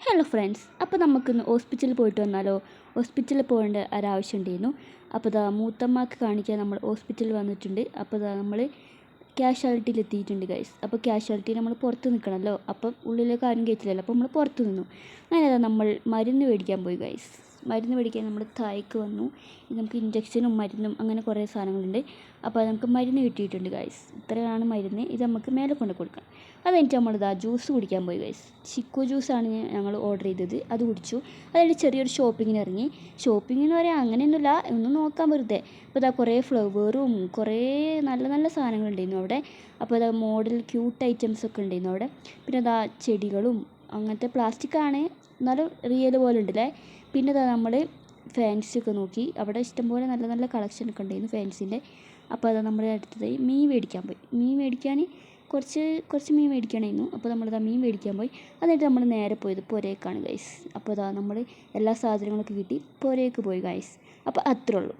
Hello friends, അപ്പോൾ നമുക്കിന്ന് ഹോസ്പിറ്റലിൽ പോയിട്ട് വന്നാലോ? ഹോസ്പിറ്റലിൽ പോകേണ്ട ഒരാവശ്യം ഉണ്ടായിരുന്നു. അപ്പോൾ ഇതാ മൂത്തമ്മക്ക് കാണിക്കാൻ നമ്മൾ ഹോസ്പിറ്റലിൽ വന്നിട്ടുണ്ട്. അപ്പോൾ ഇതാ നമ്മൾ ക്യാഷ്വാലിറ്റിയിൽ എത്തിയിട്ടുണ്ട് ഗൈസ്. അപ്പോൾ ക്യാഷ്വാലിറ്റി നമ്മൾ പുറത്ത് നിൽക്കണമല്ലോ, അപ്പം ഉള്ളിലേക്ക് ആരും കയറ്റില്ലല്ലോ, അപ്പോൾ നമ്മൾ പുറത്ത് നിന്നു. അങ്ങനെ നമ്മൾ മരുന്ന് മേടിക്കാൻ പോയി ഗൈസ്. മരുന്ന് മേടിക്കാൻ നമ്മൾ താഴേക്ക് വന്നു. നമുക്ക് ഇഞ്ചക്ഷനും മരുന്നും അങ്ങനെ കുറേ സാധനങ്ങളുണ്ട്. അപ്പോൾ നമുക്ക് മരുന്ന് കിട്ടിയിട്ടുണ്ട് ഗൈസ്. ഇത്രയാണ് മരുന്ന്. ഇത് നമുക്ക് മേലെ കൊണ്ട് കൊടുക്കണം. അത് കഴിഞ്ഞിട്ട് നമ്മളിതാ ജ്യൂസ് കുടിക്കാൻ പോയി ഗൈസ്. ചിക്കു ജ്യൂസാണ് ഞങ്ങൾ ഓർഡർ ചെയ്തത്. അത് കുടിച്ചു. അതായത് ചെറിയൊരു ഷോപ്പിങ്ങിന് ഇറങ്ങി. ഷോപ്പിംഗ് എന്ന് പറയാൻ അങ്ങനെയൊന്നുമില്ല, ഒന്ന് നോക്കാൻ വെറുതെ. അപ്പോൾ ഇതാ കുറേ ഫ്ലവറും കുറേ നല്ല നല്ല സാധനങ്ങളുണ്ടായിരുന്നു അവിടെ. അപ്പോൾ ഇതാ മോഡൽ ക്യൂട്ട് ഐറ്റംസ് ഒക്കെ ഉണ്ടായിരുന്നു അവിടെ. പിന്നെ ഇതാ ചെടികളും അങ്ങനത്തെ പ്ലാസ്റ്റിക്കാണ്, എന്നാലും റിയൽ പോലെ ഉണ്ടല്ലേ. പിന്നെ ഇതാ നമ്മൾ ഫാൻസി ഒക്കെ നോക്കി. അവിടെ ഇഷ്ടംപോലെ നല്ല നല്ല കളക്ഷനൊക്കെ ഉണ്ടായിരുന്നു ഫാൻസിൻ്റെ. അപ്പോൾ അതാ നമ്മുടെ അടുത്തത് മീൻ മേടിക്കാൻ പോയി. മീൻ മേടിക്കാൻ കുറച്ച് മീൻ മേടിക്കണമായിരുന്നു. അപ്പോൾ നമ്മളിതാ മീൻ മേടിക്കാൻ പോയി. എന്നിട്ട് നമ്മൾ നേരെ പോയത് പുരേക്കാണ് ഗൈസ്. അപ്പോൾ ഇതാ നമ്മൾ എല്ലാ സാധനങ്ങളൊക്കെ കിട്ടി പുരേക്ക് പോയി ഗൈസ്. അപ്പോൾ അത്രേ ഉള്ളൂ.